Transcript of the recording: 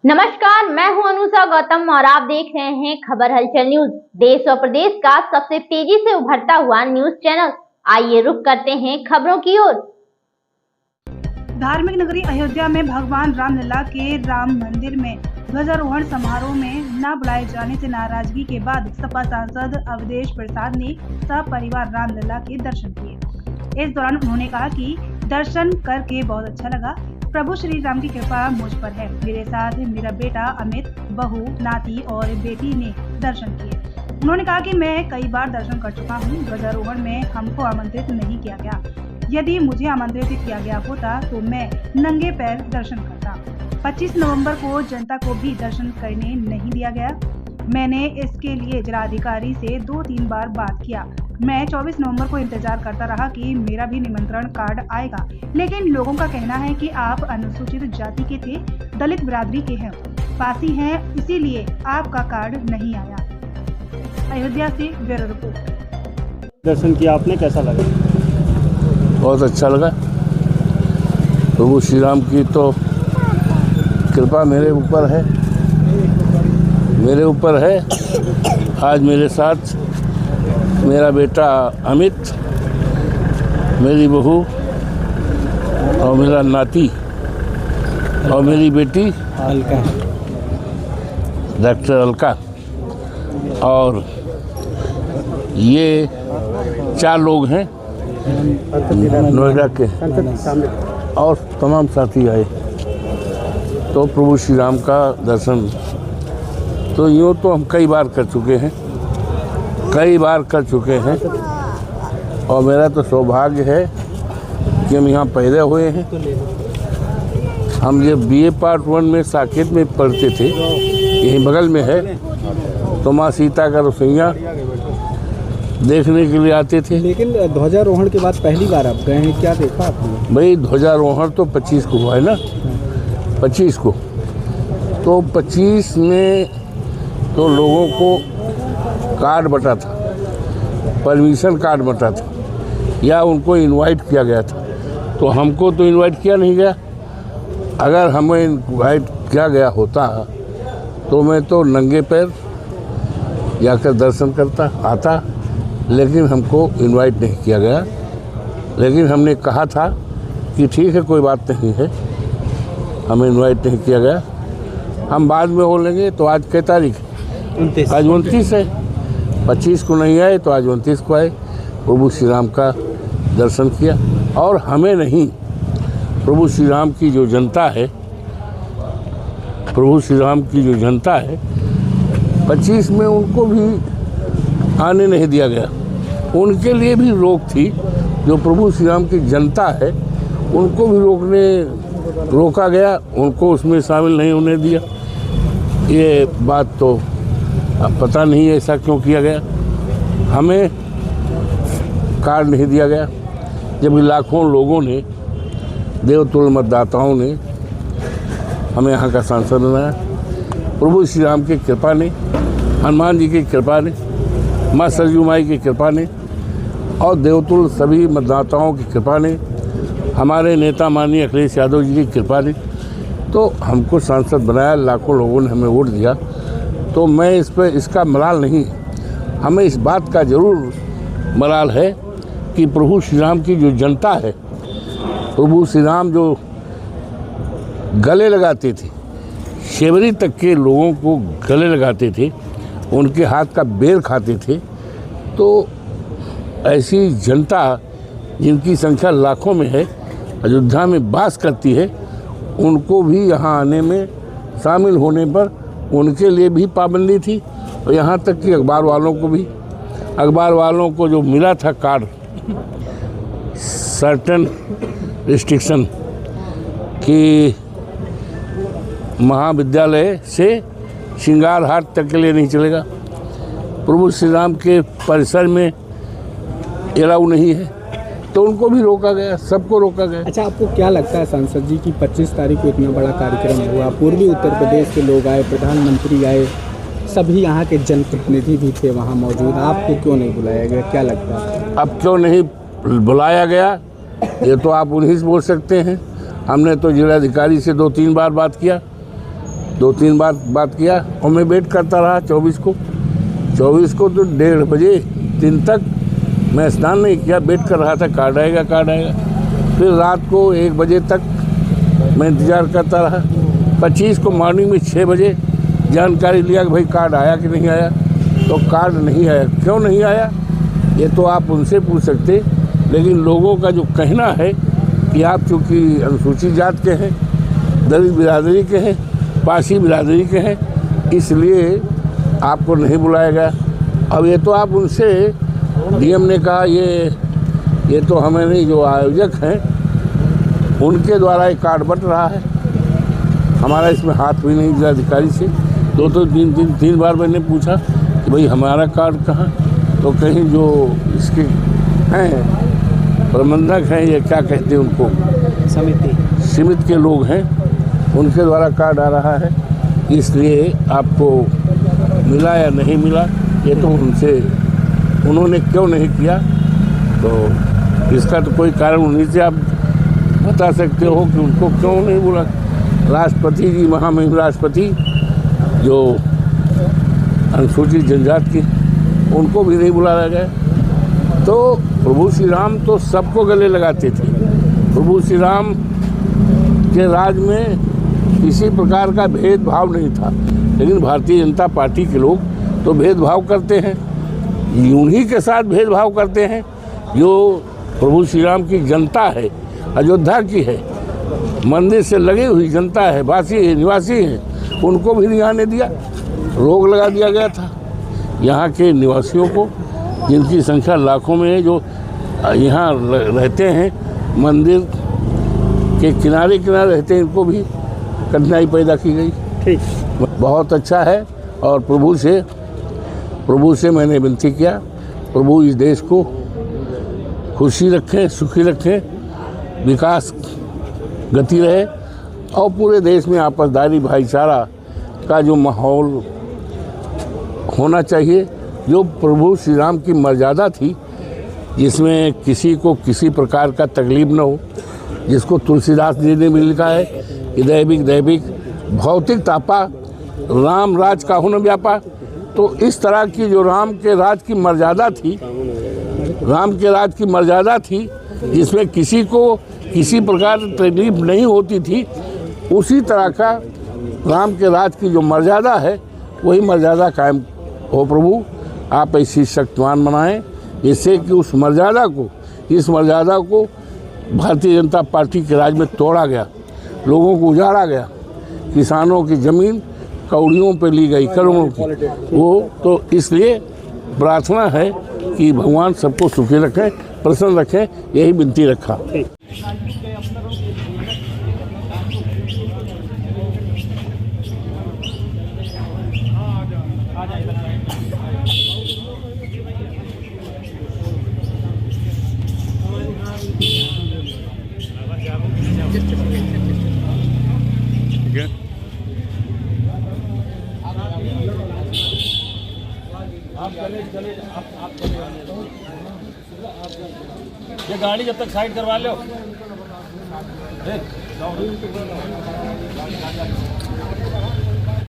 नमस्कार, मैं हूं अनुषा गौतम और आप देख रहे हैं खबर हलचल न्यूज। देश और प्रदेश का सबसे तेजी से उभरता हुआ न्यूज चैनल। आइए रुक करते हैं खबरों की ओर। धार्मिक नगरी अयोध्या में भगवान रामलला के राम मंदिर में ध्वजारोहण समारोह में न बुलाए जाने से नाराजगी के बाद सपा सांसद अवधेश प्रसाद ने सपरिवार रामलला के दर्शन किए। इस दौरान उन्होंने कहा कि दर्शन करके बहुत अच्छा लगा। प्रभु श्री राम की कृपा मुझ पर है। मेरे साथ मेरा बेटा अमित, बहू, नाती और बेटी ने दर्शन किए। उन्होंने कहा कि मैं कई बार दर्शन कर चुका हूँ। ध्वजारोहण में हमको आमंत्रित नहीं किया गया। यदि मुझे आमंत्रित किया गया होता तो मैं नंगे पैर दर्शन करता। 25 नवंबर को जनता को भी दर्शन करने नहीं दिया गया। मैंने इसके लिए जिलाधिकारी से 2-3 बार बात किया। मैं 24 नवंबर को इंतजार करता रहा कि मेरा भी निमंत्रण कार्ड आएगा, लेकिन लोगों का कहना है कि आप अनुसूचित जाति के थे, दलित बिरादरी के हैं, पासी हैं, इसीलिए आपका कार्ड नहीं आया। अयोध्या से ब्यूरो रिपोर्ट। दर्शन किया आपने, कैसा लगा? बहुत अच्छा लगा। प्रभु श्री राम की तो कृपा मेरे ऊपर है। आज मेरे साथ मेरा बेटा अमित, मेरी बहू और मेरा नाती और मेरी बेटी अलका, डॉक्टर अलका, और ये 4 लोग हैं नोएडा के और तमाम साथी आए। तो प्रभु श्री राम का दर्शन तो यूँ तो हम कई बार कर चुके हैं और मेरा तो सौभाग्य है कि हम यहाँ पैदा हुए हैं। हम जब BA पार्ट 1 में साकेत में पढ़ते थे, यहीं बगल में है, तो माँ सीता का रसोइया देखने के लिए आते थे। लेकिन ध्वजारोहण के बाद पहली बार आप गए हैं, क्या देखा आपने? भाई ध्वजारोहण तो 25 को हुआ है ना, 25 को। तो 25 में तो लोगों को कार्ड बटा था, परमिशन कार्ड बटा था, या उनको इनवाइट किया गया था। तो हमको तो इनवाइट किया नहीं गया। अगर हमें इनवाइट किया गया होता तो मैं तो नंगे पैर जाकर दर्शन करता आता, लेकिन हमको इनवाइट नहीं किया गया। लेकिन हमने कहा था कि ठीक है, कोई बात नहीं है, हमें इनवाइट नहीं किया गया, हम बाद में हो लेंगे। तो आज क्या तारीख है? आज 29 है। 25 को नहीं आए तो आज 29 को आए, प्रभु श्री राम का दर्शन किया। और हमें नहीं, प्रभु श्री राम की जो जनता है, 25 में उनको भी आने नहीं दिया गया। उनके लिए भी रोक थी। जो प्रभु श्री राम की जनता है उनको भी रोका गया, उनको उसमें शामिल नहीं होने दिया। ये बात तो अब पता नहीं ऐसा क्यों किया गया। हमें कार्ड नहीं दिया गया, जबकि लाखों लोगों ने, देवतुल्य मतदाताओं ने हमें यहाँ का सांसद बनाया। प्रभु श्री राम की कृपा ने, हनुमान जी की कृपा ने, माँ सरजू माई की कृपा ने और देवतुल्य सभी मतदाताओं की कृपा ने, हमारे नेता माननीय अखिलेश यादव जी की कृपा ने तो हमको सांसद बनाया। लाखों लोगों ने हमें वोट दिया। तो मैं इसका मलाल नहीं, हमें इस बात का ज़रूर मलाल है कि प्रभु श्री राम की जो जनता है, प्रभु श्री राम जो गले लगाते थे, शेवरी तक के लोगों को गले लगाते थे, उनके हाथ का बेर खाते थे। तो ऐसी जनता जिनकी संख्या लाखों में है, अयोध्या में वास करती है, उनको भी यहाँ आने में, शामिल होने पर उनके लिए भी पाबंदी थी। और यहाँ तक कि अखबार वालों को जो मिला था कार्ड, सर्टेन रिस्ट्रिक्शन कि महाविद्यालय से श्रृंगार हाट तक के लिए नहीं चलेगा, प्रभु श्री राम के परिसर में एलाउ नहीं है, तो उनको भी रोका गया, सबको रोका गया। अच्छा, आपको क्या लगता है सांसद जी की 25 तारीख को इतना बड़ा कार्यक्रम हुआ, पूर्वी उत्तर प्रदेश के लोग आए, प्रधानमंत्री आए, सभी यहाँ के जनप्रतिनिधि भी थे वहाँ मौजूद, आपको क्यों नहीं बुलाया गया? क्या लगता है अब क्यों नहीं बुलाया गया? ये तो आप उन्हीं से बोल सकते हैं। हमने तो जिलाधिकारी से 2-3 बार बात किया 2-3 बार बात किया और मैं वेट करता रहा 24 को तो 1:30 बजे 3 तक मैं स्नान नहीं किया, वेट कर रहा था कार्ड आएगा। फिर रात को 1 बजे तक मैं इंतज़ार करता रहा। 25 को मॉर्निंग में 6 बजे जानकारी लिया कि भाई कार्ड आया कि नहीं आया, तो कार्ड नहीं आया। क्यों नहीं आया ये तो आप उनसे पूछ सकते, लेकिन लोगों का जो कहना है कि आप चूँकि अनुसूचित जात के हैं, दलित बिरादरी के हैं, पासी बिरादरी के हैं, इसलिए आपको नहीं बुलाया गया। अब ये तो आप उनसे, डीएम ने कहा ये तो हमें नहीं, जो आयोजक हैं उनके द्वारा ये कार्ड बंट रहा है, हमारा इसमें हाथ भी नहीं जिलाधिकारी से। 2-3 बार मैंने पूछा कि भाई हमारा कार्ड कहाँ, तो कहीं जो इसके हैं प्रबंधक हैं, ये क्या कहते हैं उनको, समिति के लोग हैं, उनके द्वारा कार्ड आ रहा है, इसलिए आपको मिला या नहीं मिला ये तो उन्होंने क्यों नहीं किया, तो इसका तो कोई कारण उन्हीं से आप बता सकते हो कि उनको क्यों नहीं बोला। राष्ट्रपति जी, महामहिम राष्ट्रपति जो अनुसूचित जनजाति की, उनको भी नहीं बुलाया गया। तो प्रभु श्री राम तो सबको गले लगाते थे। प्रभु श्री राम के राज में किसी प्रकार का भेदभाव नहीं था, लेकिन भारतीय जनता पार्टी के लोग तो भेदभाव करते हैं, उन्हीं के साथ भेदभाव करते हैं जो प्रभु श्री राम की जनता है, अयोध्या की है, मंदिर से लगी हुई जनता है, निवासी हैं, उनको भी नहीं आने दिया, रोक लगा दिया गया था। यहाँ के निवासियों को, जिनकी संख्या लाखों में है, जो यहाँ रहते हैं, मंदिर के किनारे रहते हैं, इनको भी कठिनाई पैदा की गई। ठीक, बहुत अच्छा है। और प्रभु से मैंने विनती किया, प्रभु इस देश को खुशी रखें, सुखी रखें, विकास गति रहे और पूरे देश में आपसदारी भाईचारा का जो माहौल होना चाहिए, जो प्रभु श्री राम की मर्यादा थी, जिसमें किसी को किसी प्रकार का तकलीफ न हो, जिसको तुलसीदास जी ने भी लिखा है कि दैविक भौतिक तापा राम राज काहू न व्यापा। तो इस तरह की जो राम के राज की मर्यादा थी, जिसमें किसी को किसी प्रकार की तकलीफ नहीं होती थी, उसी तरह का राम के राज की जो मर्यादा है, वही मर्यादा कायम हो। प्रभु आप ऐसी शक्तिवान बनाएं, जिससे कि इस मर्यादा को भारतीय जनता पार्टी के राज में तोड़ा गया, लोगों को उजाड़ा गया, किसानों की ज़मीन कौड़ियों पे ली गई, करोड़ों की, वो तो इसलिए प्रार्थना है कि भगवान सबको सुखी रखें, प्रसन्न रखें, यही विनती रखा। ठीक है, आप ये गाड़ी जब तक साइड करवा लो।